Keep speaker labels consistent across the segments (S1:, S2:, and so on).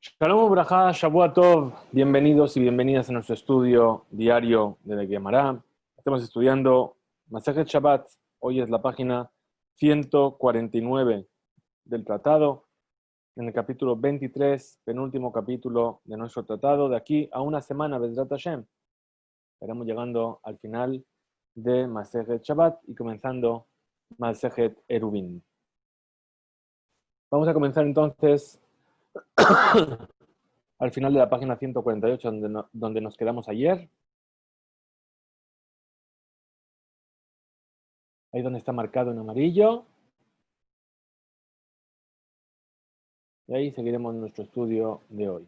S1: Shalom Ubrajá, Shavua Tov, bienvenidos y bienvenidas a nuestro estudio diario de la Gemara. Estamos estudiando Masejet Shabbat. Hoy es la página 149 del tratado, en el capítulo 23, penúltimo capítulo de nuestro tratado. De aquí a una semana, Bezrat Hashem, estaremos llegando al final de Masejet Shabbat y comenzando Masejet Eruvin. Vamos a comenzar entonces al final de la página 148, donde nos quedamos ayer. Ahí donde está marcado en amarillo. Y ahí seguiremos nuestro estudio de hoy.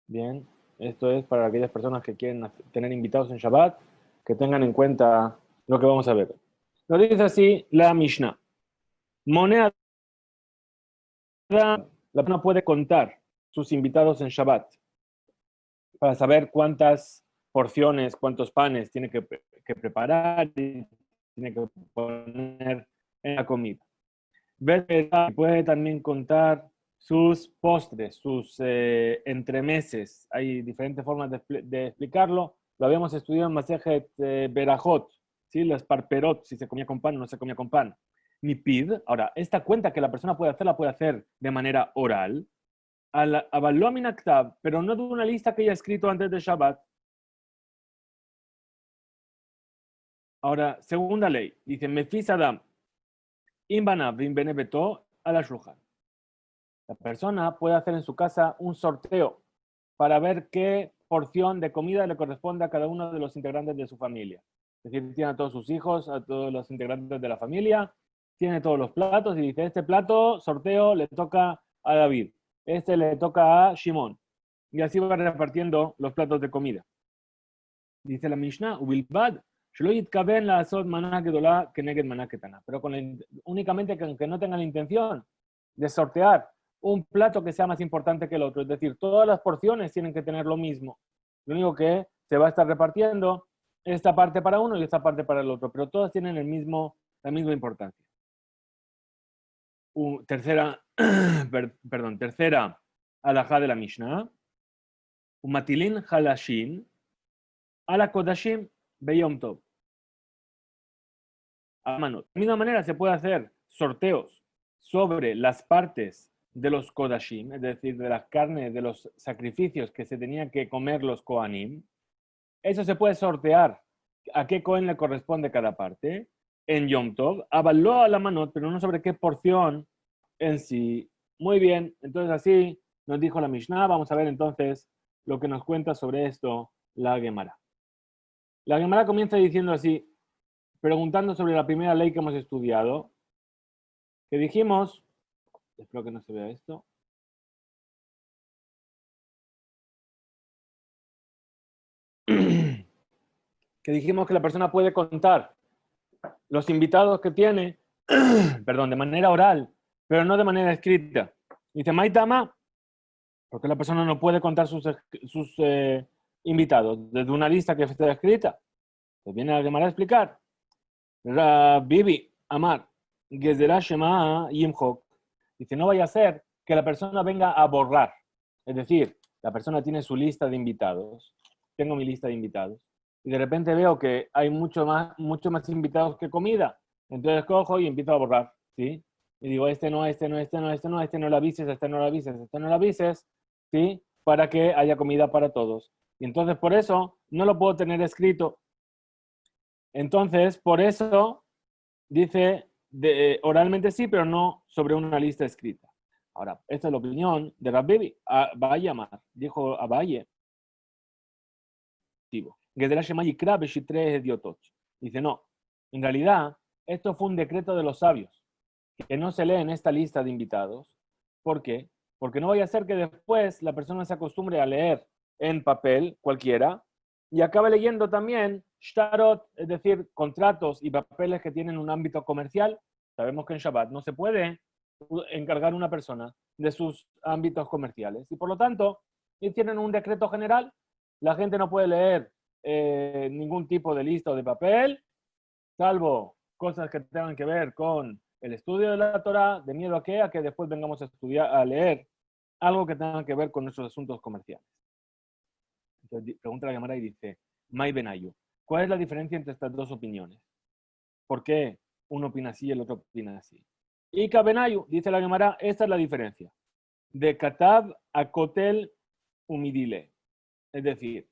S1: Bien, esto es para aquellas personas que quieren tener invitados en Shabbat, que tengan en cuenta lo que vamos a ver. Nos dice así la Mishnah. Moneda, la persona puede contar sus invitados en Shabbat para saber cuántas porciones, cuántos panes tiene que preparar y tiene que poner en la comida. Puede también contar sus postres, sus entremeses. Hay diferentes formas de explicarlo. Lo habíamos estudiado en Masejet Berajot, ¿sí? Las parperot, si se comía con pan o no se comía con pan. Nipid. Ahora, esta cuenta que la persona puede hacer de manera oral, avaló minaktab, pero no de una lista que haya escrito antes de Shabbat. Ahora, segunda ley, dice, Mefis Adam, Imbanav, Imbenebeto, a la Shulchan. La persona puede hacer en su casa un sorteo para ver qué porción de comida le corresponde a cada uno de los integrantes de su familia. Es decir, tiene a todos sus hijos, a todos los integrantes de la familia, tiene todos los platos y dice, este plato, sorteo, le toca a David, este le toca a Shimon. Y así va repartiendo los platos de comida. Dice la Mishnah, Ubilbad, pero únicamente que no tengan la intención de sortear un plato que sea más importante que el otro. Es decir, todas las porciones tienen que tener lo mismo. Lo único que se va a estar repartiendo esta parte para uno y esta parte para el otro, pero todas tienen la misma importancia. Tercera alajá de la Mishnah. Umatilin halashin ala kodashim beyom tov. De la misma manera se puede hacer sorteos sobre las partes de los kodashim, es decir, de las carnes de los sacrificios que se tenían que comer los kohanim. Eso se puede sortear a qué kohen le corresponde cada parte en Yom Tov, avaló a la manot, pero no sobre qué porción en sí. Muy bien, entonces así nos dijo la Mishnah. Vamos a ver entonces lo que nos cuenta sobre esto la Gemara. La Gemara comienza diciendo así, preguntando sobre la primera ley que hemos estudiado, que dijimos, espero que no se vea esto, que dijimos que la persona puede contar los invitados que tiene, perdón, de manera oral, pero no de manera escrita. Dice, Maitama, porque la persona no puede contar sus invitados desde una lista que esté escrita. Pues viene la Gemara a explicar. Bibi, Amar, Gezerah Shema Yimchok. Dice, no vaya a ser que la persona venga a borrar. Es decir, la persona tiene su lista de invitados. Tengo mi lista de invitados. Y de repente veo que hay mucho más invitados que comida. Entonces cojo y empiezo a borrar, ¿sí? Y digo, este no lo avises, este no lo avises, ¿sí? Para que haya comida para todos. Y entonces por eso no lo puedo tener escrito. Entonces, por eso dice oralmente sí, pero no sobre una lista escrita. Ahora, esta es la opinión de Rabbi Bayamar, dijo Abaye. Dice, no, en realidad, esto fue un decreto de los sabios, que no se lee en esta lista de invitados. ¿Por qué? Porque no vaya a ser que después la persona se acostumbre a leer en papel cualquiera y acabe leyendo también shtarot, es decir, contratos y papeles que tienen un ámbito comercial. Sabemos que en Shabbat no se puede encargar una persona de sus ámbitos comerciales. Y por lo tanto, tienen un decreto general. La gente no puede leer ningún tipo de lista o de papel, salvo cosas que tengan que ver con el estudio de la Torá, ¿de miedo a qué? A que después vengamos a estudiar, a leer algo que tenga que ver con nuestros asuntos comerciales. Entonces pregunta la Gemara y dice, Mai Benayu, ¿cuál es la diferencia entre estas dos opiniones? ¿Por qué uno opina así y el otro opina así? Y Benayu, dice la Gemara, esta es la diferencia. De Katab a Kotel Umidile. Es decir,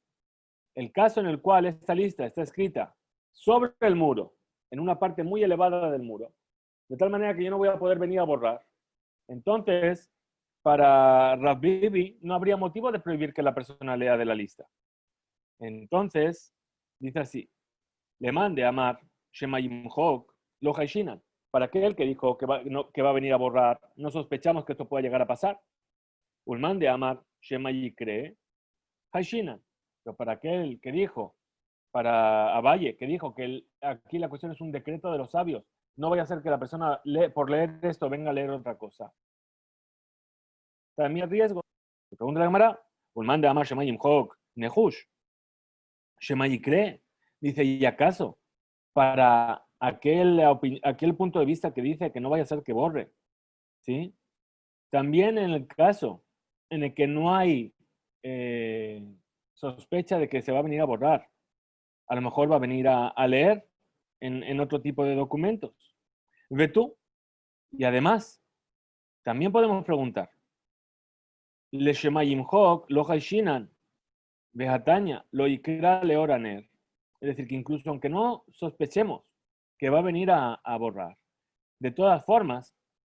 S1: el caso en el cual esta lista está escrita sobre el muro, en una parte muy elevada del muro, de tal manera que yo no voy a poder venir a borrar. Entonces, para Rav Bibi no habría motivo de prohibir que la persona lea de la lista. Entonces, dice así, le mande a Amar, Shemayim Hok, lo Haishinan. Para aquel que dijo que va a venir a borrar, no sospechamos que esto pueda llegar a pasar. Ulman de Amar, Shemayi cree, Haishinan. Pero para aquel que dijo, para Abaye, que dijo que aquí la cuestión es un decreto de los sabios, no vaya a ser que la persona por leer esto venga a leer otra cosa. También riesgo. Pregunta la Gemara, Ulman de Amar, Shemayim Hok, Nehush. Shemayi cree. Dice, ¿y acaso para aquel punto de vista que dice que no vaya a ser que borre? ¿Sí? También en el caso en el que no hay sospecha de que se va a venir a borrar, a lo mejor va a venir a leer en otro tipo de documentos. Ve tú. Y además, también podemos preguntar, Le Shemayim Hok, lo Haishinan, Vejataña, lo Ikra Leoraner. Es decir, que incluso aunque no sospechemos que va a venir a borrar, de todas formas,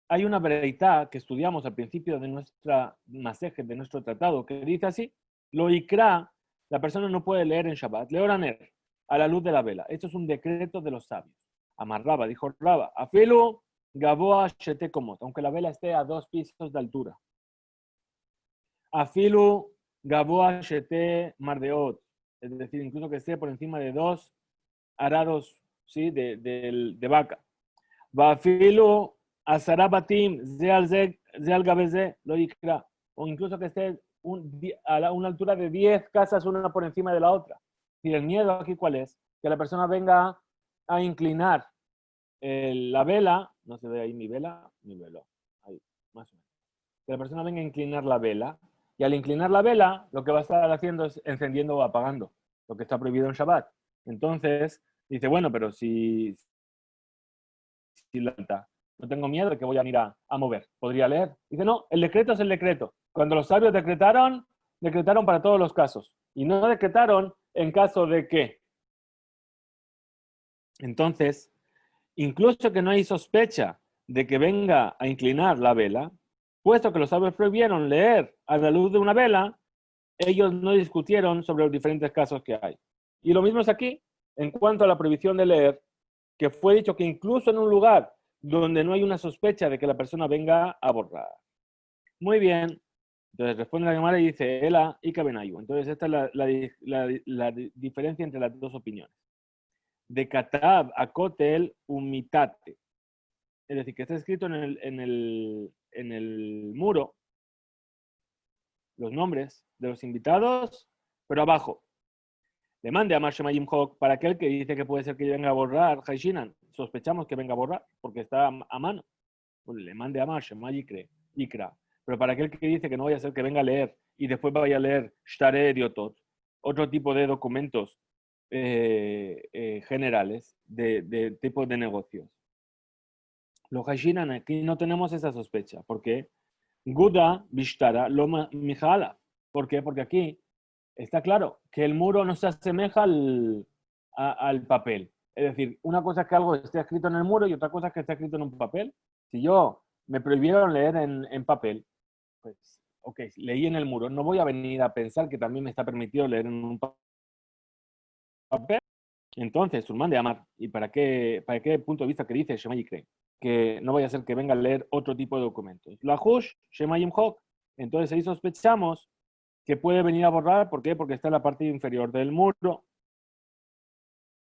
S1: hay una veredad que estudiamos al principio de nuestra maseje, de nuestro tratado, que dice así, lo ikra, la persona no puede leer en Shabbat, leoraner, a la luz de la vela. Esto es un decreto de los sabios. Amarraba, dijo Raba, afilu gaboa shete komot, aunque la vela esté a 2 pisos de altura. Afilu gaboa shete mardeot, es decir, incluso que esté por encima de 2 arados, ¿sí? de vaca. Vafilu Azarabatim, Zeal Gabeze, lo ikra. O incluso que esté a una altura de 10 casas una por encima de la otra. Y el miedo aquí, ¿cuál es? Que la persona venga a inclinar la vela, no se ve ahí mi vela, ahí, más o menos. Que la persona venga a inclinar la vela, y al inclinar la vela, lo que va a estar haciendo es encendiendo o apagando, lo que está prohibido en Shabbat. Entonces, dice, bueno, pero si no tengo miedo de que voy a ir a mover. ¿Podría leer? Dice, no, el decreto es el decreto. Cuando los sabios decretaron para todos los casos. Y no decretaron en caso de que. Entonces, incluso que no hay sospecha de que venga a inclinar la vela, puesto que los sabios prohibieron leer a la luz de una vela, ellos no discutieron sobre los diferentes casos que hay. Y lo mismo es aquí, en cuanto a la prohibición de leer, que fue dicho que incluso en un lugar donde no hay una sospecha de que la persona venga a borrar. Muy bien. Entonces responde la Gemara y dice, Ela y Kabenayu. Entonces esta es la diferencia entre las dos opiniones. De Katab a Kotel Umitate. Es decir, que está escrito en el muro los nombres de los invitados, pero abajo. Le mande a Mashemayim Hok para aquel que dice que puede ser que venga a borrar Haishinan. Sospechamos que venga a borrar porque está a mano. Pues le mande a Mashemayim Ikra. Pero para aquel que dice que no vaya a ser que venga a leer y después vaya a leer Shtare Diotot, otro tipo de documentos generales de tipos de negocios. Los Haishinan aquí no tenemos esa sospecha. ¿Por qué? Guda Bishtara Loma Mijala. ¿Por qué? Porque aquí está claro que el muro no se asemeja al papel. Es decir, una cosa es que algo esté escrito en el muro y otra cosa es que esté escrito en un papel. Si yo me prohibieron leer en papel, pues, ok, leí en el muro, no voy a venir a pensar que también me está permitido leer en un papel. Entonces, Surman de Amar, ¿y para qué punto de vista que dice Shemayi cree? Que no vaya a ser que venga a leer otro tipo de documentos. La Hush, Shemayim Hok. Entonces ahí sospechamos que puede venir a borrar. ¿Por qué? Porque está en la parte inferior del muro.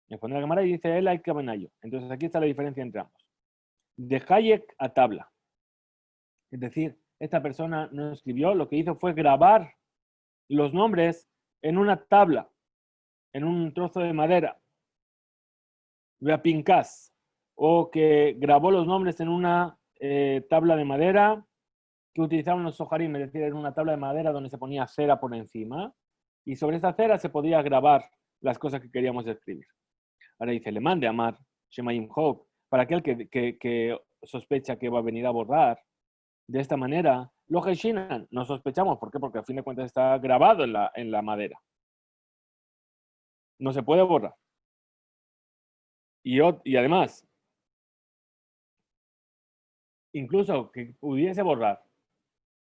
S1: Me pone la cámara y dice él hay que benayo. Entonces aquí está la diferencia entre ambos. De Hayek a tabla. Es decir, esta persona no escribió, lo que hizo fue grabar los nombres en una tabla, en un trozo de madera. Ve a Pincas o que grabó los nombres en una tabla de madera que utilizaban los soharim, es decir, en una tabla de madera donde se ponía cera por encima, y sobre esa cera se podía grabar las cosas que queríamos escribir. Ahora dice, le mande Amar, Shemayim Hok, para aquel que sospecha que va a venir a borrar. De esta manera, lo Heshinan, no sospechamos. ¿Por qué? Porque a fin de cuentas está grabado en la madera. No se puede borrar. Y además, incluso que pudiese borrar,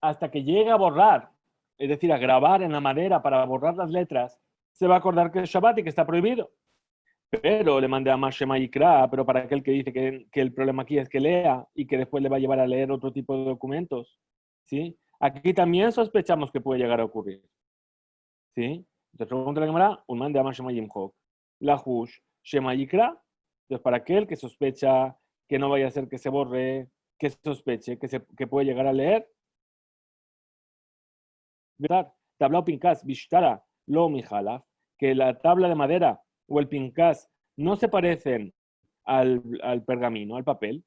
S1: hasta que llegue a borrar, es decir, a grabar en la madera para borrar las letras, se va a acordar que es Shabbat y que está prohibido. Pero le mandé a Mashema Ikra, pero para aquel que dice que el problema aquí es que lea y que después le va a llevar a leer otro tipo de documentos, ¿sí? Aquí también sospechamos que puede llegar a ocurrir, ¿sí? Entonces pregunta la cámara, un mande a Mashema Yimhok, la Hush, Shema Ikra. Entonces para aquel que sospecha que no vaya a ser que se borre, que sospeche que puede llegar a leer, ¿verdad? Tablao Pinkas, Bishtara, Lo Mijalaf, que la tabla de madera o el Pinkas no se parecen al pergamino, al papel,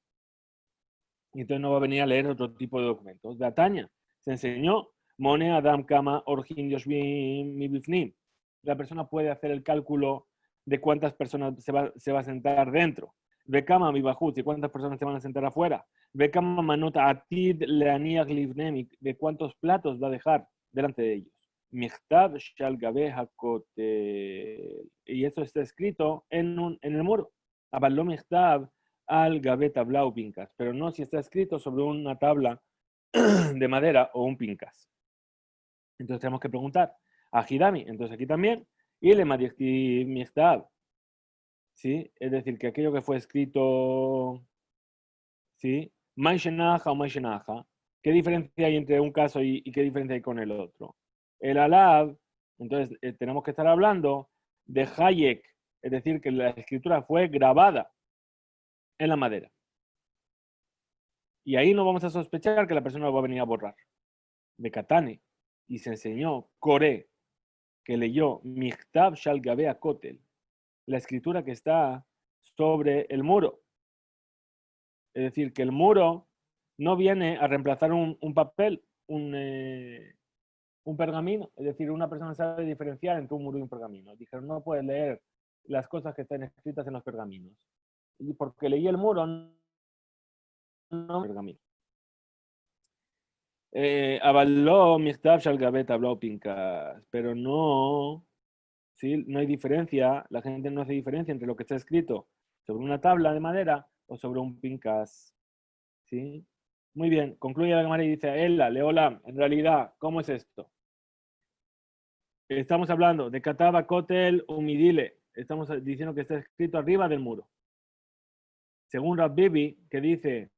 S1: y entonces no va a venir a leer otro tipo de documentos. De Ataña se enseñó, Mone Adam Kama Orjin Yoshvim Mibifnim. La persona puede hacer el cálculo de cuántas personas se va a sentar dentro. De Kama Mibajut, y cuántas personas se van a sentar afuera. De Kama Manota Atid Leaniach Livnemik, de cuántos platos va a dejar delante de ellos. Michtav Shal Gabe Hakotel. Y eso está escrito en el muro. Abaló Michtav al Gabe Tablau Pincas, pero no si está escrito sobre una tabla de madera o un pincas. Entonces tenemos que preguntar a Hidami, entonces aquí también, y le Madichti Michtav, ¿sí? Es decir, que aquello que fue escrito, ¿sí? Maishenaja o Maishenaja, ¿qué diferencia hay entre un caso y qué diferencia hay con el otro? El Alab, entonces tenemos que estar hablando de Hayek, es decir, que la escritura fue grabada en la madera. Y ahí no vamos a sospechar que la persona lo va a venir a borrar. De Katane. Y se enseñó Coré, que leyó Michtav Shal Gabea Kotel, la escritura que está sobre el muro. Es decir, que el muro no viene a reemplazar un papel, un pergamino. Es decir, una persona sabe diferenciar entre un muro y un pergamino. Dijeron, no puedes leer las cosas que están escritas en los pergaminos. Y porque leí el muro, no pergamino. Avaló Michtav Shal Gabea Tablao Pincas, pero no, ¿sí? No hay diferencia, la gente no hace diferencia entre lo que está escrito sobre una tabla de madera o sobre un pincas, ¿sí? Muy bien, concluye la cámara y dice, Ella, Leolam, en realidad, ¿cómo es esto? Estamos hablando de Kataba Kotel Umidile, estamos diciendo que está escrito arriba del muro. Según Rab Bibi, que dice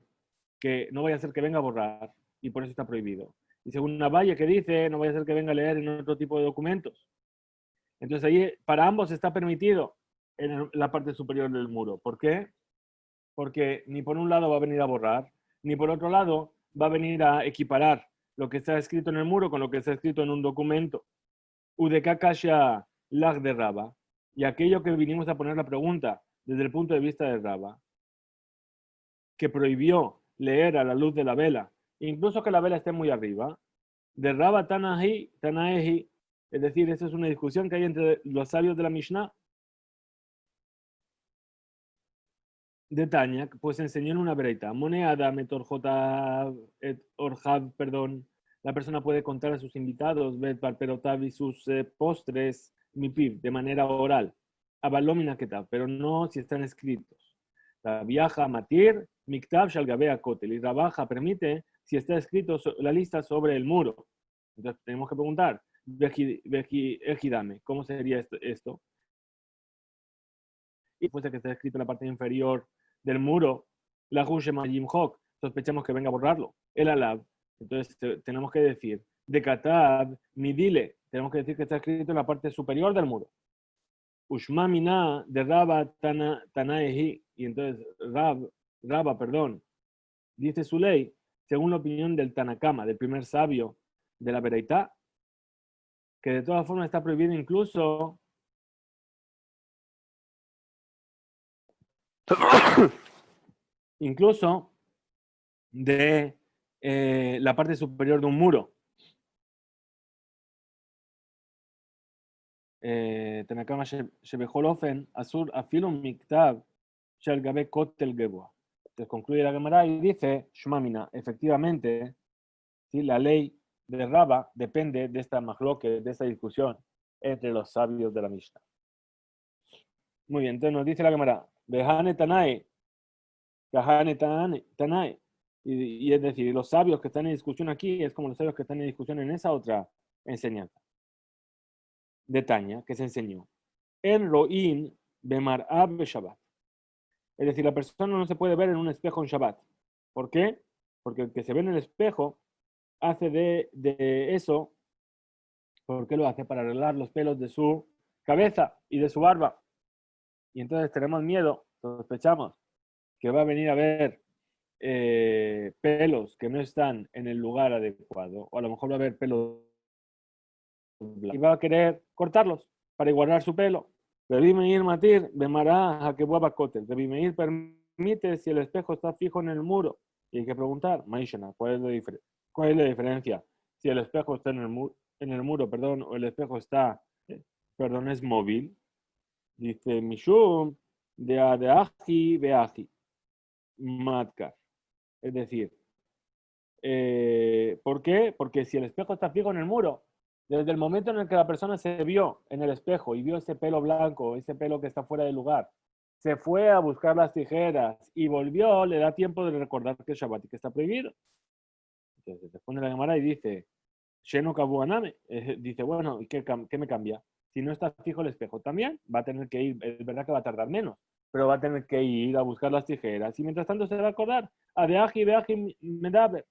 S1: que no vaya a ser que venga a borrar, y por eso está prohibido. Y según Navalle, que dice, no vaya a ser que venga a leer en otro tipo de documentos. Entonces ahí para ambos está permitido en la parte superior del muro. ¿Por qué? Porque ni por un lado va a venir a borrar, ni por otro lado va a venir a equiparar lo que está escrito en el muro con lo que está escrito en un documento. Udekakasha lag de Raba. Y aquello que vinimos a poner la pregunta desde el punto de vista de Raba, que prohibió leer a la luz de la vela, incluso que la vela esté muy arriba, de Raba Tanaehi, es decir, esa es una discusión que hay entre los sabios de la Mishnah. De Tania, pues enseñó en una breita. Moneada, orjab, perdón. La persona puede contar a sus invitados, Perotav y sus postres, mipiv, de manera oral. Abalómina ketab, pero no si están escritos. La viaja matir, miktab shalgabea kotel. Y Rabaja permite si está escrito la lista sobre el muro. Entonces tenemos que preguntar, Ejidame, ¿cómo sería esto? Y después de que está escrito en la parte inferior del muro, la Hushema Hok, sospechamos que venga a borrarlo. El Alab. Entonces tenemos que decir, de Katab, Midile, tenemos que decir que está escrito en la parte superior del muro. Ushma Mina de Raba Tanaehi, y entonces Raba, perdón, dice su ley, según la opinión del Tanakama, del primer sabio de la Bereitá, que de todas formas está prohibido incluso incluso de la parte superior de un muro. Tanakama שבכל אופן אסור אפילו מכתב שעל גבי כותל גבוה. Entonces concluye la Gemara y dice, Shmamina, efectivamente, ¿sí? La ley de Raba depende de esta mahloque, de esta discusión entre los sabios de la Mishnah. Muy bien, entonces nos dice la Gemara, Behane Tanae, Kahane Tanae, y es decir, los sabios que están en discusión aquí es como los sabios que están en discusión en esa otra enseñanza de Tanya que se enseñó. En Ro'in Bemar'ab Shabbat. Es decir, la persona no se puede ver en un espejo en Shabbat. ¿Por qué? Porque el que se ve en el espejo hace de eso, ¿por qué lo hace? Para arreglar los pelos de su cabeza y de su barba. Y entonces tenemos miedo, sospechamos, que va a venir a ver pelos que no están en el lugar adecuado, o a lo mejor va a haber pelos blancos, y va a querer cortarlos para igualar su pelo. Rabbi Meir matir, bemará a que vuelva cotel. Rabbi Meir permite si el espejo está fijo en el muro. Y hay que preguntar, Maishana, ¿cuál es la diferencia? Si el espejo está en el muro, perdón, o el espejo está, perdón, es móvil. Dice, Mishum, de aji, beaji, matkar. Es decir, ¿por qué? Porque si el espejo está fijo en el muro, desde el momento en el que la persona se vio en el espejo y vio ese pelo blanco, ese pelo que está fuera de lugar, se fue a buscar las tijeras y volvió, le da tiempo de recordar que es Shabbat y que está prohibido. Entonces responde la Gemara y dice, Sheno Kabuaname, dice, bueno, ¿y qué me cambia? Si no está fijo el espejo, también va a tener que ir, es verdad que va a tardar menos, pero va a tener que ir a buscar las tijeras y mientras tanto se va a acordar, a de aji medaber.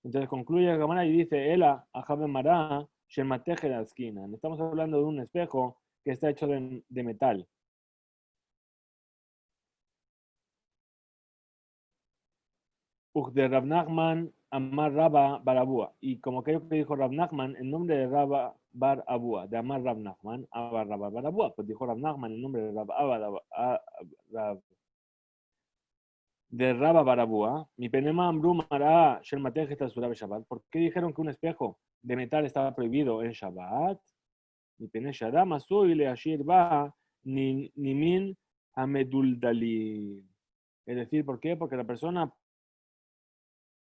S1: Entonces concluye la Gemara y dice, Ela, Ajabe Mará, Shemateje la esquina. Estamos hablando de un espejo que está hecho de metal. De Rav Nachman, Amar Rabba Barabúa. Y como aquello que dijo Rav Nachman, en nombre de Rabba Bar Abúa, de Amar Rav Nachman, Amar Rabba Barabúa. Pues dijo Rav Nachman en nombre de Rabba Barabúa. Mi penema Amru Mará, Shemateje Tasura Shabbat. ¿Por qué dijeron que un espejo de metal estaba prohibido en Shabbat? מפני שאדם עשוי להשאיר בה נימין המדולדלים. Es decir, ¿por qué? Porque la persona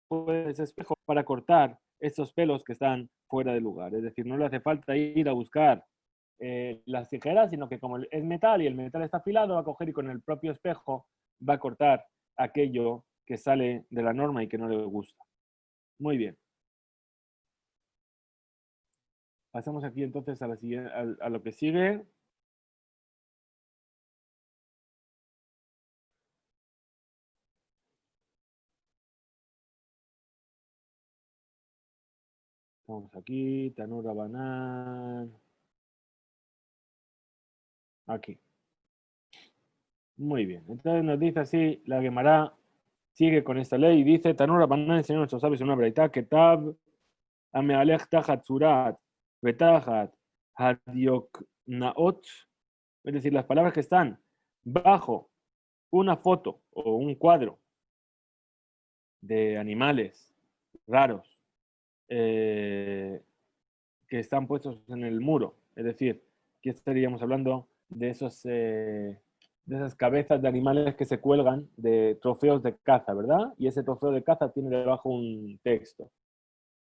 S1: puede ese espejo para cortar estos pelos que están fuera de lugar. Es decir, no le hace falta ir a buscar las tijeras, sino que como es metal y el metal está afilado, va a coger y con el propio espejo va a cortar aquello que sale de la norma y que no le gusta. Muy bien. Pasamos aquí entonces a, a lo que sigue. Estamos aquí, Tanura Banán. Aquí. Muy bien. Entonces nos dice así, la Gemara sigue con esta ley y dice, Tanura Banán enseñó a nuestros sabios en una breita, que tab amealech tajat surat, betajat hadioknaot, es decir, las palabras que están bajo una foto o un cuadro de animales raros que están puestos en el muro. Es decir, aquí estaríamos hablando de de esas cabezas de animales que se cuelgan de trofeos de caza, ¿verdad? Y ese trofeo de caza tiene debajo un texto.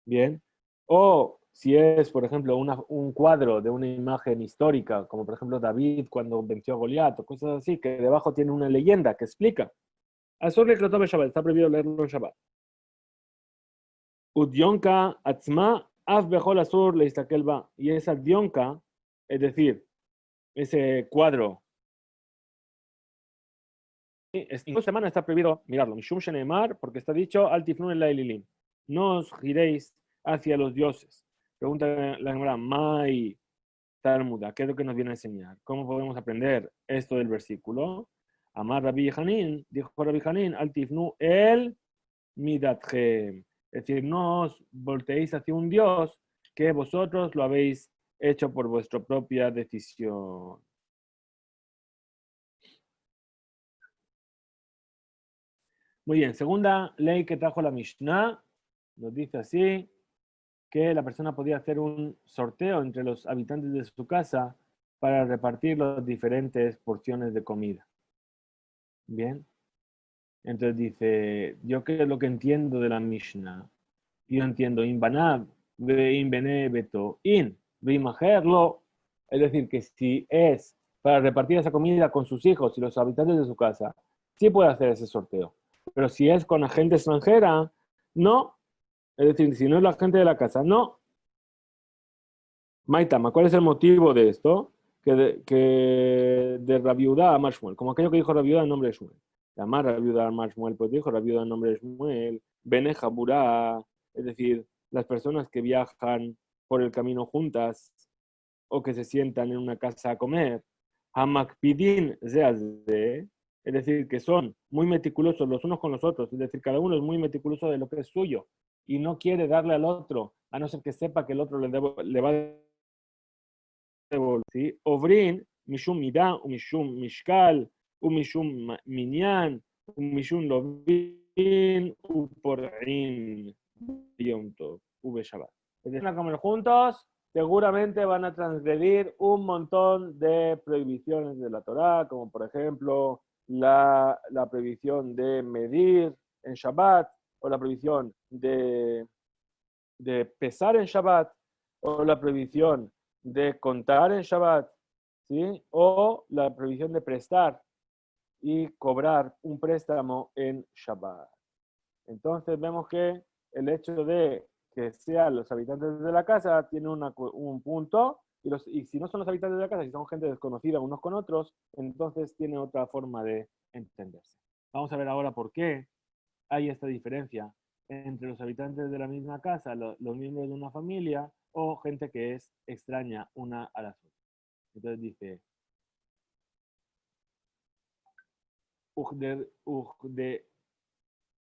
S1: Bien. O si es, por ejemplo, un cuadro de una imagen histórica, como por ejemplo David cuando venció a Goliat o cosas así, que debajo tiene una leyenda que explica. Asur le Shabbat, está prohibido leerlo en Shabbat. Udionka atzma af bejol asur le ba. Y esa dionka, es decir, ese cuadro, esta semana está prohibido mirarlo. Mishum shenemar, porque está dicho al tifnun el laililim. No os giréis hacia los dioses. Pregunta la Gemara, Mai Talmuda, ¿qué es lo que nos viene a enseñar? ¿Cómo podemos aprender esto del versículo? Amar Rabbi Hanin, dijo Rabbi Hanin, al tifnu el midatchem. Es decir, no os volteéis hacia un Dios que vosotros lo habéis hecho por vuestra propia decisión. Muy bien, segunda ley que trajo la Mishnah, nos dice así, que la persona podía hacer un sorteo entre los habitantes de su casa para repartir las diferentes porciones de comida. Bien, entonces dice, yo qué es lo que entiendo de la Mishnah. Yo entiendo, in banab, in bene beto, in, lo. Es decir, que si es para repartir esa comida con sus hijos y los habitantes de su casa, sí puede hacer ese sorteo. Pero si es con la gente extranjera, no. Es decir, si no es la gente de la casa, no. Maitama, ¿cuál es el motivo de esto? Que de Rabiudá a Marshmuel, como aquello que dijo Rabiudá en nombre de Shmuel. Llamar Rabiudá a Marshmuel, pues dijo Rabiudá en nombre de Shmuel, Bene Jaburá, es decir, las personas que viajan por el camino juntas o que se sientan en una casa a comer, Hamakpidin Zeazde, es decir, que son muy meticulosos los unos con los otros, es decir, cada uno es muy meticuloso de lo que es suyo y no quiere darle al otro, a no ser que sepa que el otro le va a ¿sí? Obrin, Mishum Midá, Mishum Mishkal, Mishum Minyan, Mishum Lovin, Uporin, Yom Tov, Shabbat. Es decir, van a comer juntos, seguramente van a transgredir un montón de prohibiciones de la Torá, como por ejemplo la prohibición de medir en Shabbat, o la prohibición de pesar en Shabbat, o la prohibición de contar en Shabbat, ¿sí? O la prohibición de prestar y cobrar un préstamo en Shabbat. Entonces vemos que el hecho de que sean los habitantes de la casa tiene un punto, y si no son los habitantes de la casa, si son gente desconocida unos con otros, entonces tiene otra forma de entenderse. Vamos a ver ahora por qué hay esta diferencia entre los habitantes de la misma casa, los miembros de una familia o gente que es extraña una a las otras. Entonces dice,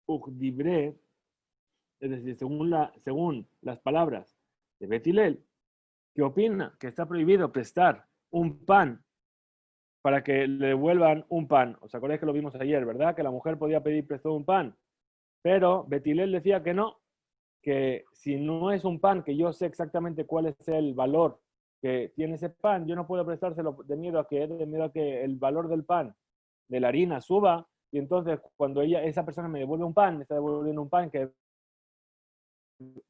S1: Ujdibre, es decir, según las palabras de Betilel, que opina que está prohibido prestar un pan para que le devuelvan un pan. ¿Os acordáis que lo vimos ayer, verdad? Que la mujer podía pedir prestado un pan. Pero Betilel decía que no, que si no es un pan que yo sé exactamente cuál es el valor que tiene ese pan, yo no puedo prestárselo de miedo a que el valor del pan, de la harina, suba, y entonces cuando esa persona me devuelve un pan, me está devolviendo un pan que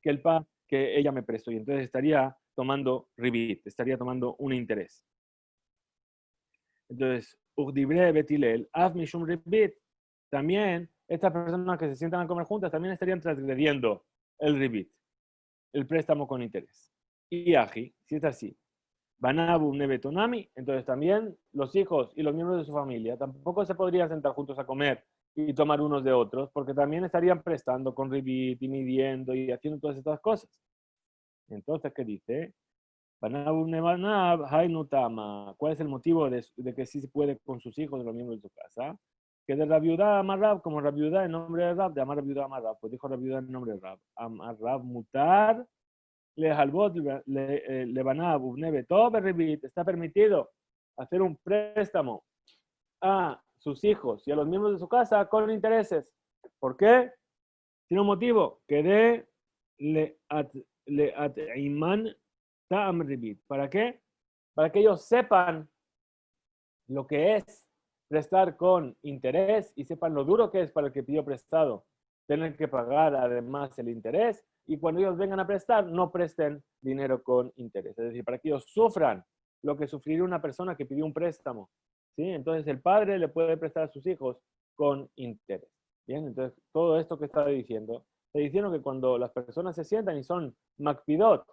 S1: el pan que ella me prestó, y entonces estaría tomando ribit, estaría tomando un interés. Entonces, Ugdibre Betilel, Av Mishum Ribit, también estas personas que se sientan a comer juntas también estarían transgrediendo el ribit, el préstamo con interés. Y Aji, si es así, Banabu Nebetonami, entonces también los hijos y los miembros de su familia tampoco se podrían sentar juntos a comer y tomar unos de otros, porque también estarían prestando con ribit y midiendo y haciendo todas estas cosas. Entonces, ¿qué dice? ¿Cuál es el motivo de que sí se puede con sus hijos, los miembros de su casa? Que de Rabiudá Amarrab, como Rabiudá en nombre de Rab, de Amar Rabiudá Amarrab, pues dijo Rabiudá en nombre de Rab. Amarrab mutar, le halbot, le banab, ubnebe, todo berribit, está permitido hacer un préstamo a sus hijos y a los miembros de su casa con intereses. ¿Por qué? Tiene un motivo, que de le at iman ta'am ribit. ¿Para qué? Para que ellos sepan lo que es prestar con interés y sepan lo duro que es para el que pidió prestado tener que pagar además el interés, y cuando ellos vengan a prestar, no presten dinero con interés. Es decir, para que ellos sufran lo que sufriría una persona que pidió un préstamo. ¿Sí? Entonces el padre le puede prestar a sus hijos con interés. Bien, entonces todo esto que está diciendo que cuando las personas se sientan y son macpidot,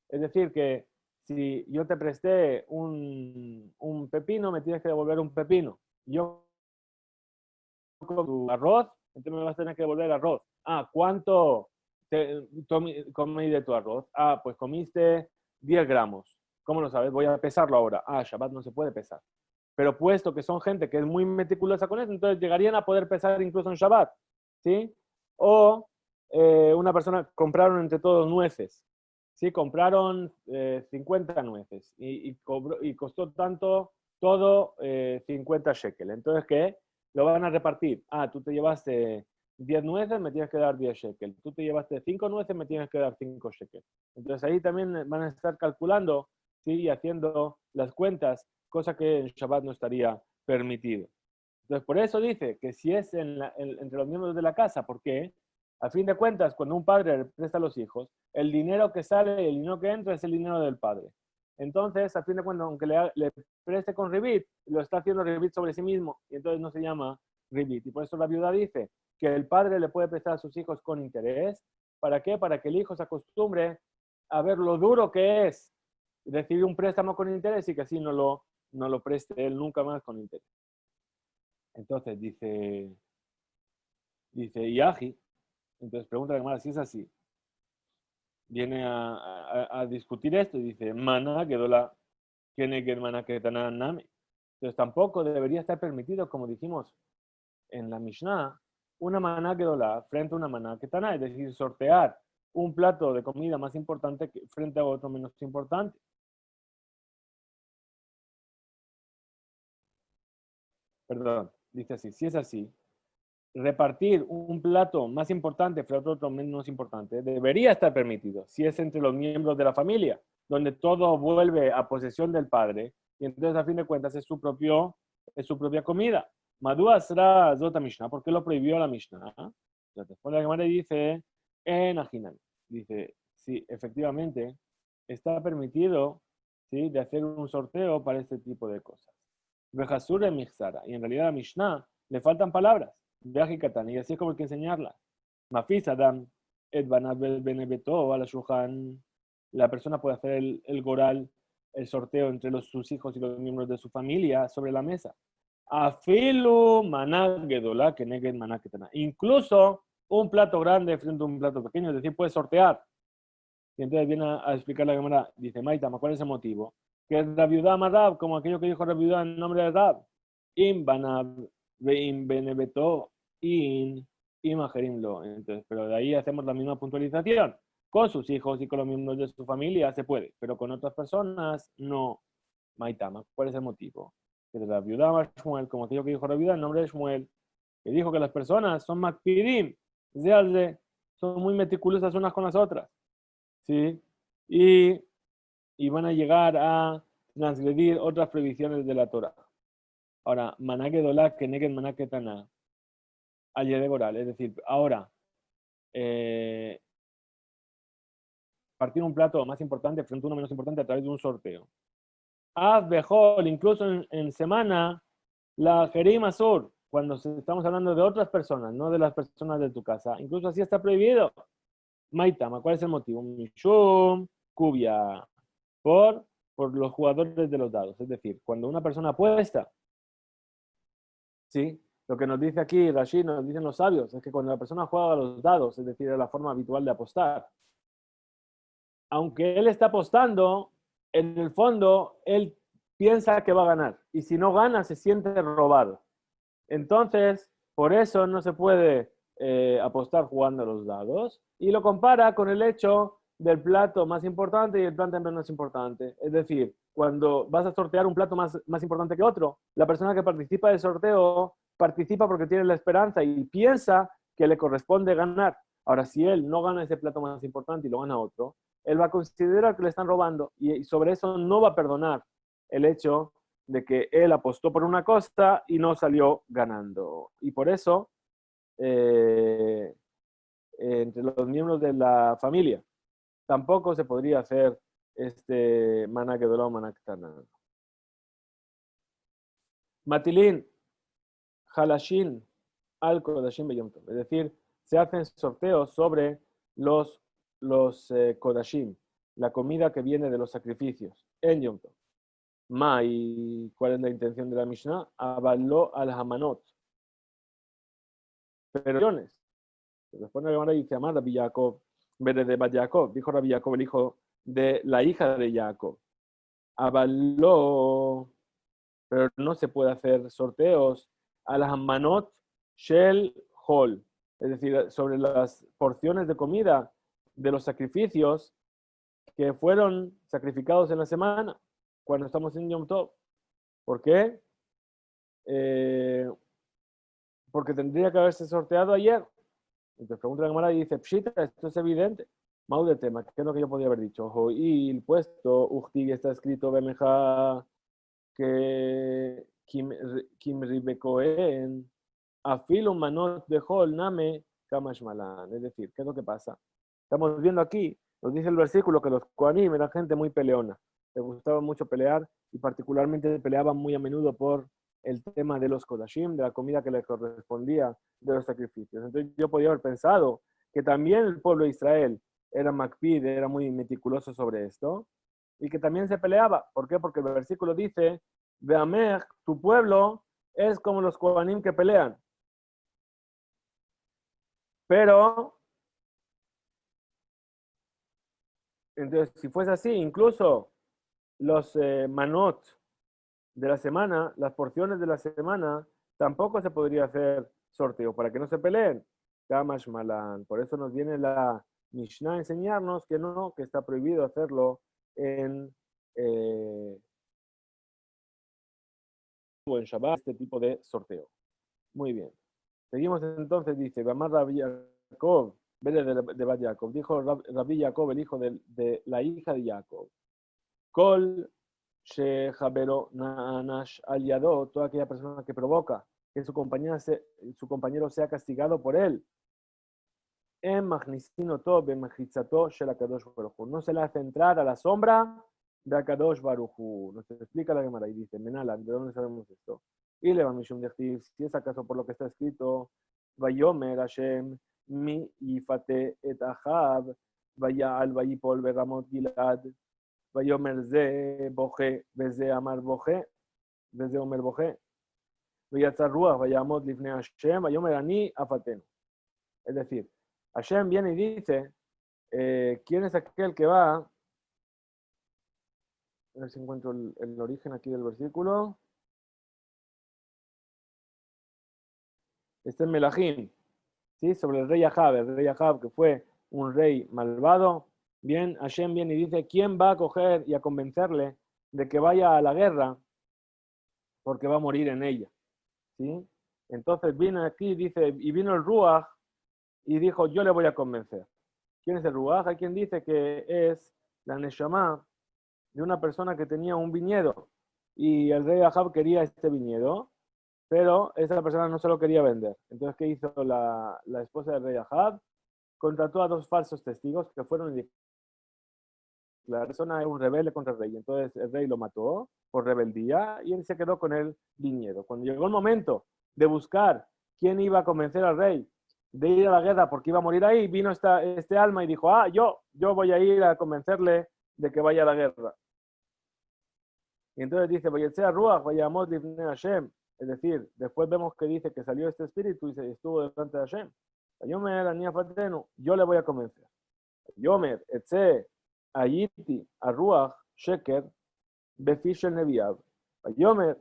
S1: es decir, que si yo te presté un pepino, me tienes que devolver un pepino. Yo con tu arroz, entonces me vas a tener que devolver arroz. Ah, ¿cuánto comí de tu arroz? Ah, pues comiste 10 gramos. ¿Cómo lo sabes? Voy a pesarlo ahora. Ah, Shabbat no se puede pesar. Pero puesto que son gente que es muy meticulosa con eso, entonces llegarían a poder pesar incluso en Shabbat. ¿Sí? O una persona, compraron entre todos nueces. Sí, compraron 50 nueces y costó tanto todo 50 shekel. Entonces, ¿qué? Lo van a repartir. Ah, tú te llevaste 10 nueces, me tienes que dar 10 shekels. Tú te llevaste 5 nueces, me tienes que dar 5 shekels. Entonces ahí también van a estar calculando, ¿sí? Y haciendo las cuentas, cosa que en Shabbat no estaría permitido. Entonces por eso dice que si es entre los miembros de la casa, porque a fin de cuentas, cuando un padre presta a los hijos, el dinero que sale y el dinero que entra es el dinero del padre. Entonces, a fin de cuentas, aunque le preste con ribit, lo está haciendo ribit sobre sí mismo, y entonces no se llama ribit. Y por eso la viuda dice que el padre le puede prestar a sus hijos con interés. ¿Para qué? Para que el hijo se acostumbre a ver lo duro que es recibir un préstamo con interés y que así no lo preste él nunca más con interés. Entonces dice Yahi, entonces pregunta a la Gemara si es así. Viene a discutir esto y dice, Mana, Gedola, Keneged Mana Ketana Nami. Entonces tampoco debería estar permitido, como dijimos en la Mishnah, una maná Gedola frente a una maná Ketana, es decir, sortear un plato de comida más importante frente a otro menos importante. Perdón, dice así, si es así, repartir un plato más importante frente a otro menos importante debería estar permitido si es entre los miembros de la familia, donde todo vuelve a posesión del padre y entonces a fin de cuentas es su propia comida. Madua será Zota Mishnah, ¿por qué lo prohibió la Mishnah? Entonces, la Gemara dice, en Ajinan, dice, sí, efectivamente está permitido, ¿sí?, de hacer un sorteo para este tipo de cosas. Vejasura Mixara, y en realidad a la Mishnah le faltan palabras. Viaje Katán, y así es como hay que enseñarla. Mafis Adam, et banabel benebeto a la shuhan. La persona puede hacer el goral, el sorteo entre sus hijos y los miembros de su familia sobre la mesa. Afilu managedola que neged manaketana. Incluso un plato grande frente a un plato pequeño, es decir, puede sortear. Y entonces viene a explicar la cámara, dice, Maitama, ¿cuál es el motivo? Que es Rabiudá Marab, como aquello que dijo Rabiudá en nombre de Rab. Im banab veim benebeto in imagerimlo. Entonces, pero de ahí hacemos la misma puntualización. Con sus hijos y con los miembros de su familia se puede, pero con otras personas no. Maitama, ¿cuál es el motivo? Que de Rabiudá Shmuel, como aquello que dijo Rabiudá en nombre de Shmuel, que dijo que las personas son makpidim, son muy meticulosas unas con las otras. ¿Sí? Y van a llegar a transgredir otras prohibiciones de la Torah. Ahora, maná que dolá, que neguen maná que taná, de goral, es decir, ahora, partir un plato más importante frente a uno menos importante a través de un sorteo. Haz bejol, incluso en semana, la Jerim Azur, cuando estamos hablando de otras personas, no de las personas de tu casa, incluso así está prohibido. Maitama, ¿cuál es el motivo? Mishum, Kubia, por los jugadores de los dados. Es decir, cuando una persona apuesta, ¿sí? Lo que nos dice aquí Rashid, nos dicen los sabios, es que cuando la persona juega a los dados, es decir, es la forma habitual de apostar, aunque él está apostando, en el fondo, él piensa que va a ganar. Y si no gana, se siente robado. Entonces, por eso no se puede apostar jugando a los dados. Y lo compara con el hecho del plato más importante y el plato menos importante. Es decir, cuando vas a sortear un plato más importante que otro, la persona que participa del sorteo participa porque tiene la esperanza y piensa que le corresponde ganar. Ahora, si él no gana ese plato más importante y lo gana otro, él va a considerar que le están robando y sobre eso no va a perdonar el hecho de que él apostó por una cosa y no salió ganando. Y por eso, entre los miembros de la familia, tampoco se podría hacer este maná que doló, maná que tana. Matilín, halashin, al kodashim beyom tov. Es decir, se hacen sorteos sobre los kodashim, la comida que viene de los sacrificios en Yom Tov. Ma, ¿y cuál es la intención de la Mishnah? Avaló al Hamanot. Pero después la Gemara dice, amar Rabbi Yaakov, de Bat Yaakov, dijo Rabbi Yaakov, el hijo de la hija de Jacob. Avaló, pero no se puede hacer sorteos al Hamanot Shel Hol, es decir, sobre las porciones de comida de los sacrificios que fueron sacrificados en la semana, cuando estamos en Yom Tov. ¿Por qué? Porque tendría que haberse sorteado ayer. Entonces pregunta la Gemara y dice, Pshita, esto es evidente. Mau de tema, ¿qué es lo que yo podía haber dicho? Y el puesto, Uchtig está escrito, Bemeja, que Kim Ribekoen, Afilo Manot de Hol Name Kamashmalan. Es decir, ¿qué es lo que pasa? Estamos viendo aquí, nos dice el versículo que los Kohanim eran gente muy peleona. Les gustaba mucho pelear y particularmente peleaban muy a menudo por el tema de los Kodashim, de la comida que les correspondía de los sacrificios. Entonces yo podía haber pensado que también el pueblo de Israel era Macpid, era muy meticuloso sobre esto, y que también se peleaba. ¿Por qué? Porque el versículo dice, Veamer, tu pueblo es como los Kohanim que pelean. Pero, entonces, si fuese así, incluso los manot de la semana, las porciones de la semana, tampoco se podría hacer sorteo para que no se peleen. Kamash Malan. Por eso nos viene la Mishnah a enseñarnos que no, que está prohibido hacerlo en Shabbat, este tipo de sorteo. Muy bien. Seguimos entonces, dice, Bamar Rabbi Yaakov, de Bat Yaakov, dijo Rabbi Yaakov, el hijo de la hija de Jacob. Kol Shejabero Naanash al Yadó, toda aquella persona que provoca que su compañero sea castigado por él. No se le hace entrar a la sombra de Akadosh Baruchu. Nos explica la Gemara y dice, Menala, ¿de dónde sabemos esto? Y le Mishum Dechtiv, si es acaso por lo que está escrito, Vayomer Hashem mi yifate et Ahab, Vayal Vayipol Beramot Gilad, Vayomer ze boje, Beze Amar boje, Beze Omer boje, Vayatzar Ruach, Vayamot Lifne Hashem, Vayomer Ani Afatenu. Es decir, Hashem viene y dice, ¿quién es aquel que va? A ver si encuentro el origen aquí del versículo. Este es Melahim, ¿sí? Sobre el rey Ahab, que fue un rey malvado. Bien, Hashem viene y dice, ¿quién va a coger y a convencerle de que vaya a la guerra? Porque va a morir en ella, ¿sí? Entonces vino aquí, dice, y vino el Ruach y dijo, yo le voy a convencer. ¿Quién es el Ruach? Hay quien dice que es la Neshama de una persona que tenía un viñedo y el rey Ahab quería este viñedo, pero esa persona no se lo quería vender. Entonces, ¿qué hizo la esposa del rey Ahab? Contrató a dos falsos testigos que fueron y la persona es un rebelde contra el rey. Entonces el rey lo mató por rebeldía y él se quedó con el viñedo. Cuando llegó el momento de buscar quién iba a convencer al rey de ir a la guerra porque iba a morir ahí, vino este alma y dijo, yo voy a ir a convencerle de que vaya a la guerra. Y entonces dice, Vayetsea Ruach, Vayamot Lifnei Hashem. Es decir, después vemos que dice que salió este espíritu y se estuvo delante de Hashem. Vayomer Ani Afatenu, yo le voy a convencer. Yomer, Etze, Ayiti, Arruach, Sheker, Befishel Neviab. Vayomer,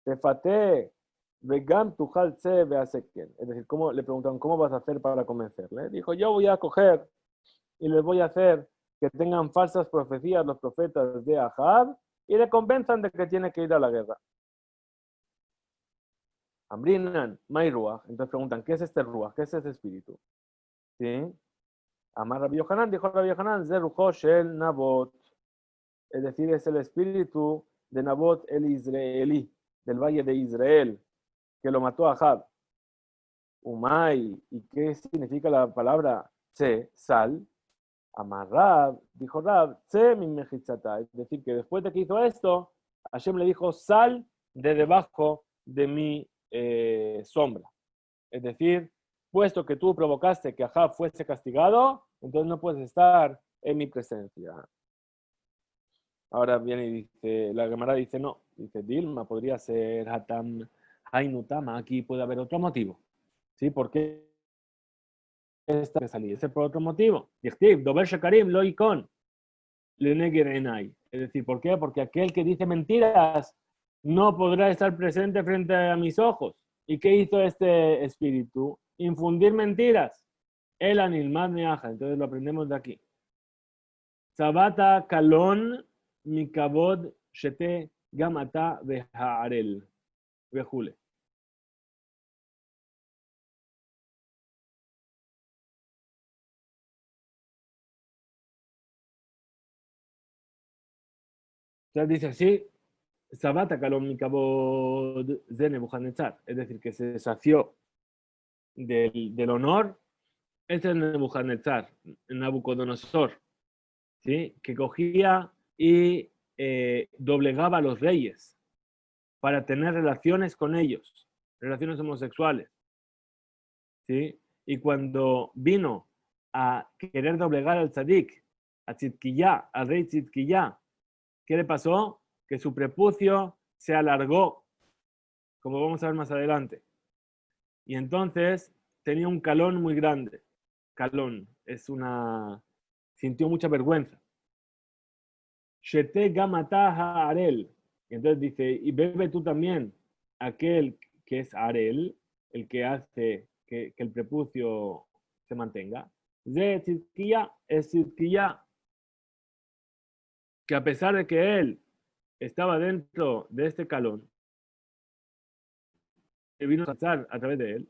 S1: Tefate, Vegam Tujal Tze Beaseken. Es decir, le preguntaron, ¿cómo vas a hacer para convencerle? Dijo, yo voy a coger y les voy a hacer que tengan falsas profecías los profetas de Ahab y le convenzan de que tiene que ir a la guerra. Ambrinan, May Ruach. Entonces preguntan, ¿qué es este Ruach? ¿Qué es ese espíritu? ¿Sí? Amar Rabbi Yohanan, dijo Rabbi Yohanan, Zeruchosh el Nabot. Es decir, es el espíritu de Nabot el Israelí, del valle de Israel, que lo mató a Ahab. Umay, ¿y qué significa la palabra tse, sal? Amar Rab, dijo Rab, tse mi mejitzata. Es decir, que después de que hizo esto, Hashem le dijo, sal de debajo de mi sombra. Es decir, puesto que tú provocaste que Ahab fuese castigado, entonces no puedes estar en mi presencia. Ahora viene y dice, la Gemara dice no, dice Dilma, podría ser Hatam Hainutama, aquí puede haber otro motivo. ¿Sí? ¿Por qué esta que salir? Ese por otro motivo. Dichtiv, Dober Shekarim, lo ikon, leneger enai. Es decir, ¿por qué? Porque aquel que dice mentiras no podrá estar presente frente a mis ojos. ¿Y qué hizo este espíritu? Infundir mentiras. El anilmad neaja. Entonces lo aprendemos de aquí. Sabata kalon mikabod shete gamata veha'arel. Vejule. Entonces dice así, Sabata Kalom Mikabod de Nebuchadnezzar, es decir, que se sació del honor, este es Nebuchadnezzar, Nabucodonosor, ¿sí? Que cogía y doblegaba a los reyes para tener relaciones con ellos, relaciones homosexuales, ¿sí? Y cuando vino a querer doblegar al tzadik, a Tzidkiyá, al rey Tzidkiyá, ¿qué le pasó? Que su prepucio se alargó, como vamos a ver más adelante. Y entonces tenía un calón muy grande. Calón es una... sintió mucha vergüenza. Shete gamata arel. Y entonces dice, y bebe tú también, aquel que es arel, el que hace que el prepucio se mantenga. Ze tzidkiya es tzidkiya, que a pesar de que él estaba dentro de este calón, que vino a pasar a través de él,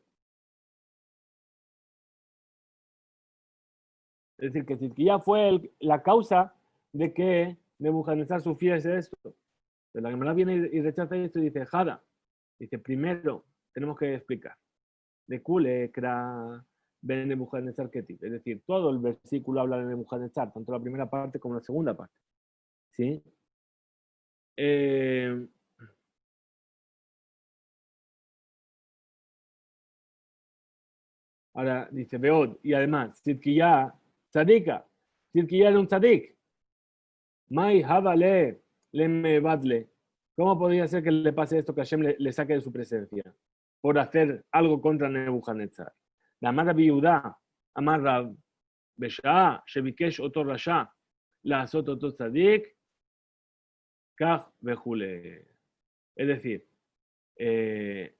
S1: es decir, que Tzidkiyá fue la causa de que Nebuchadnezzar sufriese esto. Pero la Gemara viene y rechaza esto y dice, Jada, dice, primero tenemos que explicar. De Kule, Kra, Ben Nebuchadnezzar Ketib. Es decir, todo el versículo habla de Nebuchadnezzar, tanto la primera parte como la segunda parte. ¿Sí? Eh, ahora dice Beod, y además, Tzidkiyá, Tzadika, Tzidkiyá era un tzadik. Mai Havale, le badle. ¿Cómo podría ser que le pase esto, que Hashem le saque de su presencia? Por hacer algo contra Nebuchadnezzar. La Amar Rabbi Yehudá, Amar Rab, Beshá, Shebikesh Oto Rasha, la Azot Oto Tzadik, Kach Bejule. Es decir,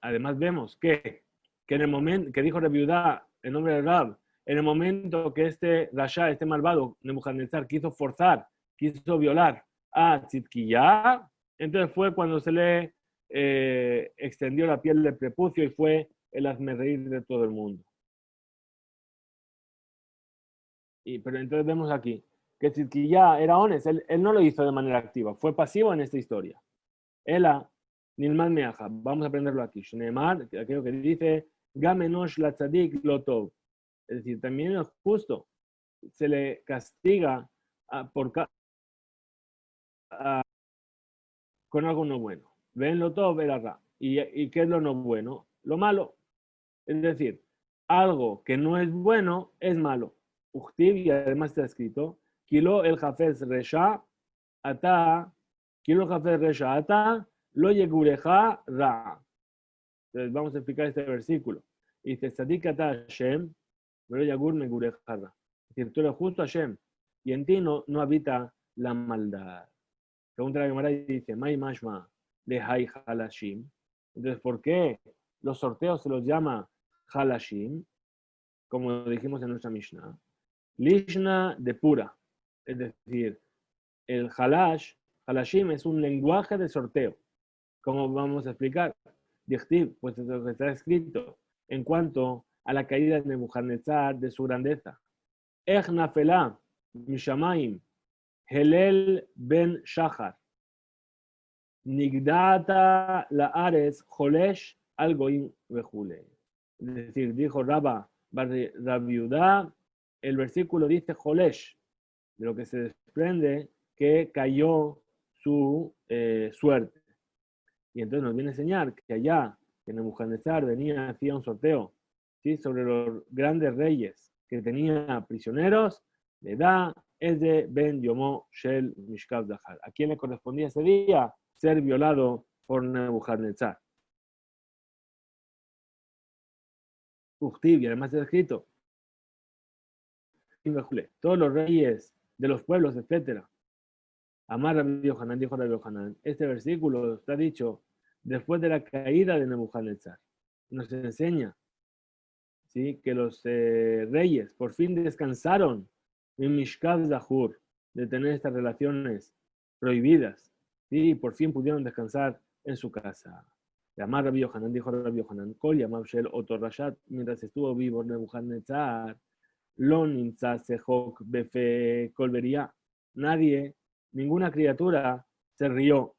S1: además vemos que en el momento que dijo Rabbi Yehudá, en nombre de Rab, en el momento que este Rasha, este malvado Nebuchadnezzar, quiso forzar, quiso violar a Tzidkiyá, entonces fue cuando se le extendió la piel del prepucio y fue el hazmerreír de todo el mundo. Pero entonces vemos aquí que Tzidkiyá era honesto, él no lo hizo de manera activa, fue pasivo en esta historia. Ela, Nilman Meaja, vamos a aprenderlo aquí. Shneemar, aquello que dice, Gamenosh la tzadik lo tov. Es decir, también es justo, se le castiga con algo no bueno. Ven lo tov, el arra. ¿Y qué es lo no bueno? Lo malo. Es decir, algo que no es bueno es malo. Uchtib, y además está escrito, Kilo el Jafez Resha, Ata, Kilo el Jafez Resha, Ata, Lo Yegureja Ra. Entonces vamos a explicar este versículo. Dice, Tzadik ata Hashem, Lo Yagur Megureja Ra. Es decir, tú eres justo Hashem, y en ti no habita la maldad. Pregunta la Gemara y dice, Mai Mashma de Hai Halashim. Entonces, ¿por qué los sorteos se los llama Halashim? Como dijimos en nuestra Mishnah. Lishna de pura. Es decir, el Halashim es un lenguaje de sorteo. ¿Cómo vamos a explicar? Dichtiv, pues es lo que está escrito en cuanto a la caída de Nebuchadnezzar, de su grandeza. Ech nafelá mishamaim Helel ben Shachar. Nigdata la ares jolesh al goim vejule. Es decir, dijo Rabiudá, el versículo dice jolesh, de lo que se desprende que cayó su suerte. Y entonces nos viene a enseñar que allá, que Nebuchadnezzar venía, hacía un sorteo, ¿sí? Sobre los grandes reyes que tenía prisioneros, le da es de Ben Yomo Shel Mishkav Zahar. ¿A quién le correspondía ese día ser violado por Nebuchadnezzar? Uchtib, y además está escrito, todos los reyes de los pueblos, etcétera. Amar Rabbi Yohanan, dijo Rabbi Yohanan. Este versículo está dicho después de la caída de Nebuchadnezzar. Nos enseña, ¿sí?, que los reyes por fin descansaron en Mishkav Zahur, de tener estas relaciones prohibidas, ¿sí? Y por fin pudieron descansar en su casa. Amar Rabbi Yohanan, dijo Rabbi Yohanan, Kol Yamav Shel Oto Rashat, mientras estuvo vivo Nebuchadnezzar, Lo Nimtza Sehok Befe Kolberia. Nadie, ninguna criatura se rió.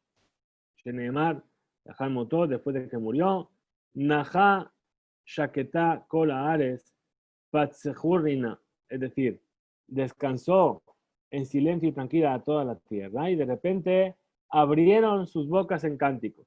S1: Sheneemar, Yahal Motó, después de que murió, Naja Shaketá Kola Ares, Patsehurrina, es decir, descansó en silencio y tranquila a toda la tierra y de repente abrieron sus bocas en cánticos.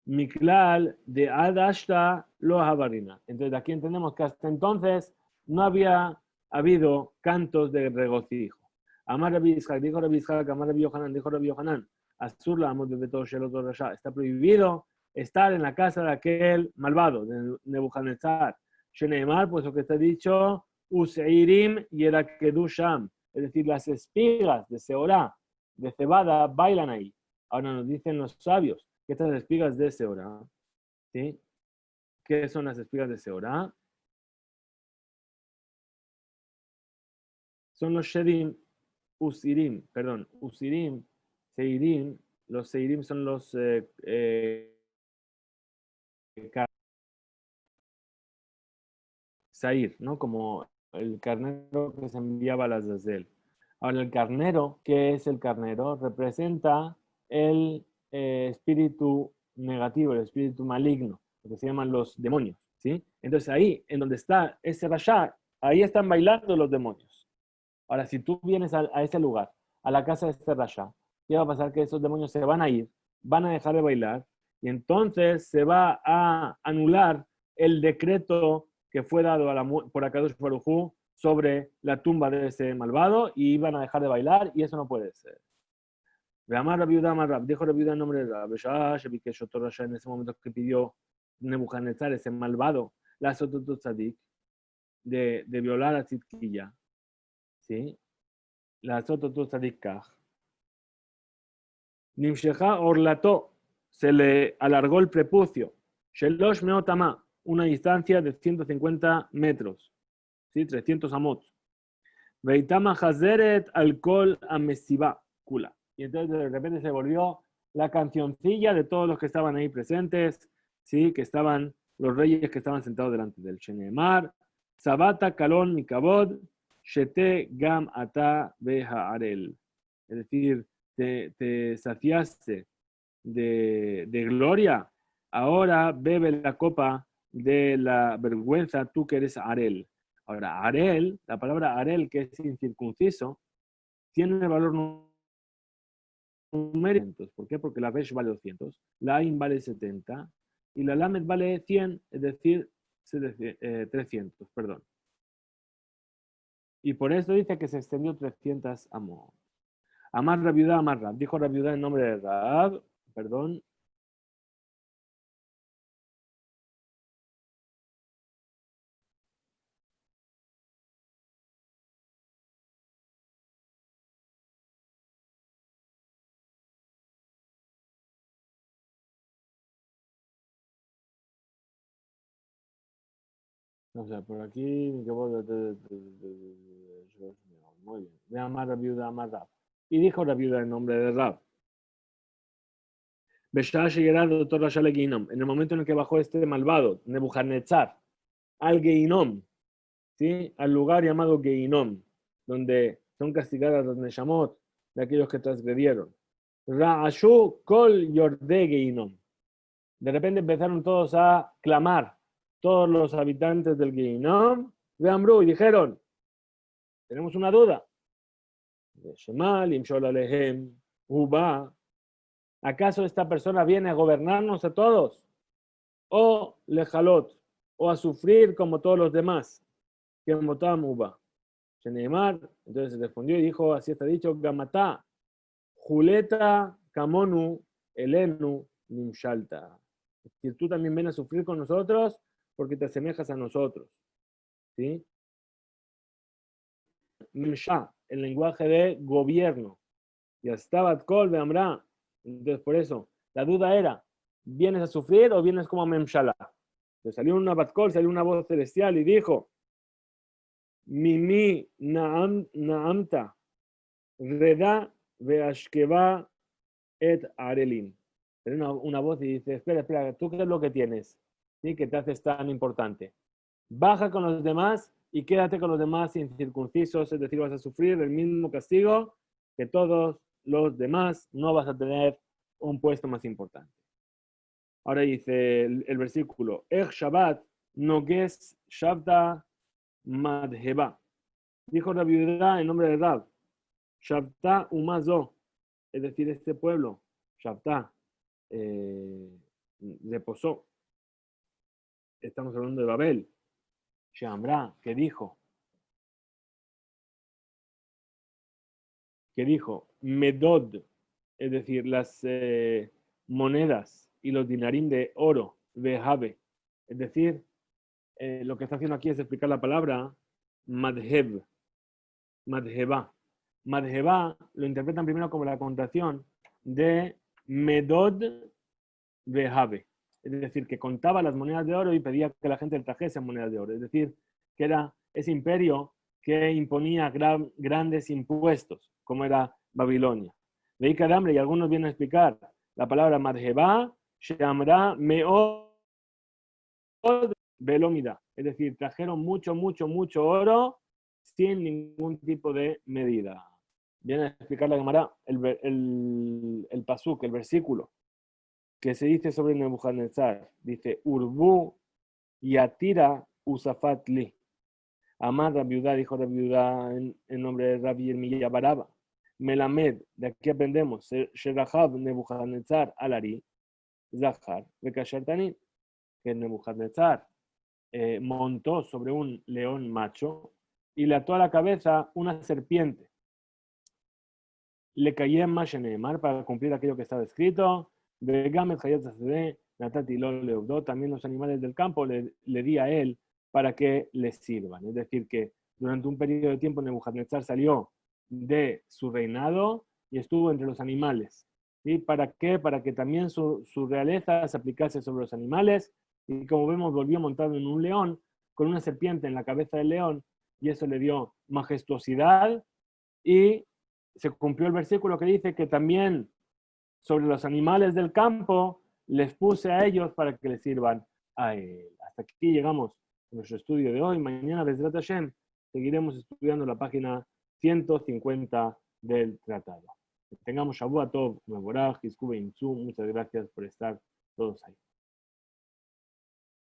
S1: Miklal de Adashta lo Habarina. Entonces aquí entendemos que hasta entonces no había habido cantos de regocijo. Amar Rabbi Ishaq, dijo Rabbi Ishaq, Amar Rabbi Yohanan, dijo Rabbi Yohanan, Asur la amos de Beto Shelot Rasha. Está prohibido estar en la casa de aquel malvado, de Nebuchadnezzar. Sheneemar, pues lo que está dicho, Useirim Yerakedu Sham. Es decir, las espigas de Seorá, de cebada, bailan ahí. Ahora nos dicen los sabios que estas espigas de Seorá, ¿sí? ¿Qué son las espigas de Seorá? Son los Shedim, Usirim, perdón, Usirim, Seirim, los Seirim son los Sair, ¿no? Como el carnero que se enviaba a las Azazel. Ahora, el carnero, ¿qué es el carnero? Representa el espíritu negativo, el espíritu maligno, lo que se llaman los demonios, ¿sí? Entonces ahí, en donde está ese Rasha, ahí están bailando los demonios. Ahora, si tú vienes a ese lugar, a la casa de este Rasha, ¿qué va a pasar? Que esos demonios se van a ir, van a dejar de bailar, y entonces se va a anular el decreto que fue dado por Akadosh Baruj Hu sobre la tumba de ese malvado, y iban a dejar de bailar, y eso no puede ser. Veamar Rabbi Yehuda Amar Rab, dijo Rabbi Yehuda en nombre de Rab, en ese momento que pidió Nebuchadnezzar, ese malvado, la Sototot Tzadik, de violar a Tzidkiyah, ¿sí? La Sototot Tzadik Kaj. Nimsheja Orlato, se le alargó el prepucio. Shelosh Meotama, una distancia de 150 metros, ¿sí? 300 amot. Veitama Hazeret Alkol Amesiba Kula. Y entonces de repente se volvió la cancioncilla de todos los que estaban ahí presentes, ¿sí? Que estaban los reyes que estaban sentados delante del Shenemar. Sabata Kalon Mikabod, Shete Gam Ata Beha Arel. Es decir, te saciaste de gloria, ahora bebe la copa de la vergüenza, tú que eres Arel. Ahora, Arel, la palabra Arel, que es incircunciso, tiene valor numérico. ¿Por qué? Porque la Resh vale 200, la Ain vale 70 y la Lamed vale 100, es decir, 300, perdón. Y por eso dice que se extendió 300 amos. Amar Rabiudá, Amar Rab. Dijo Rabiudá en nombre de Rab, perdón. O sea, por aquí, muy bien. Ve a amar la viuda, amar Rab. Y dijo la viuda en nombre de Rab. En el momento en el que bajó este malvado, Nebuchadnezzar, al Geinom, ¿sí? Al lugar llamado Geinom, donde son castigadas las Neshamot de aquellos que transgredieron. Ra'ashu kol yorde Geinom. De repente empezaron todos a clamar, todos los habitantes del Geinom, y dijeron, tenemos una duda. ¿Acaso esta persona viene a gobernarnos a todos? O lejalot, o a sufrir como todos los demás. Que motam uba. Entonces respondió y dijo, así está dicho, Gamatá, Juleta, Kamonu, Elenu, Nimshalta. Es decir, tú también ven a sufrir con nosotros porque te asemejas a nosotros. ¿Sí? Nimsha, el lenguaje de gobierno. Y hasta Batkol de Amra. Entonces, por eso, la duda era, ¿vienes a sufrir o vienes como a Memshala? Entonces salió una Batkol, salió una voz celestial y dijo, Mimi naamta, reda veashkeva et arelim. Pero una voz y dice, espera, ¿tú qué es lo que tienes? ¿Sí? Que te haces tan importante. Baja con los demás y quédate con los demás incircuncisos, es decir, vas a sufrir el mismo castigo que todos los demás, no vas a tener un puesto más importante. Ahora dice el versículo, Ech Shabbat noges Shabta madheba. Dijo Rabbi Yehuda en nombre de Rab, Shabta umazo, es decir, este pueblo, Shabta, reposó. Estamos hablando de Babel. Shambra, que dijo, Medod, es decir, las monedas y los dinarim de oro, Vejabe, es decir, lo que está haciendo aquí es explicar la palabra Madheb, Madheba. Madheba lo interpretan primero como la contación de Medod Vejabe, es decir, que contaba las monedas de oro y pedía que la gente le trajese monedas de oro, es decir, que era ese imperio que imponía grandes impuestos, como era Babilonia. Veí Kadamre, y algunos vienen a explicar la palabra Madheba, Shamra, Meod, Velomida, es decir, trajeron mucho oro sin ningún tipo de medida. Viene a explicar la Gemara el pasuk, el versículo que se dice sobre Nebuchadnezzar. Dice, Urbu Yatira Usafat Li. Amad Rabbi Yehuda, dijo Rabbi Yehuda en nombre de Rabbi Yirmiyah Baraba. Melamed, de aquí aprendemos, Sherahab Nebuchadnezzar Alari, Zahar, Bekasher Tanin, que Nebuchadnezzar montó sobre un león macho y le ató a la cabeza una serpiente. Le caía en Mashenemar para cumplir aquello que estaba escrito. También los animales del campo le di a él para que les sirvan. Es decir, que durante un periodo de tiempo Nebuchadnezzar salió de su reinado y estuvo entre los animales. ¿Sí? ¿Para qué? Para que también su realeza se aplicase sobre los animales. Y como vemos, volvió montado en un león con una serpiente en la cabeza del león y eso le dio majestuosidad y se cumplió el versículo que dice que también sobre los animales del campo les puse a ellos para que les sirvan a él. Hasta aquí llegamos a nuestro estudio de hoy. Mañana, Bezrat Hashem, seguiremos estudiando la página 150 del tratado. Que tengamos Shavua Tov, Mevorach, Hizku Beimtzu. Muchas gracias por estar todos ahí.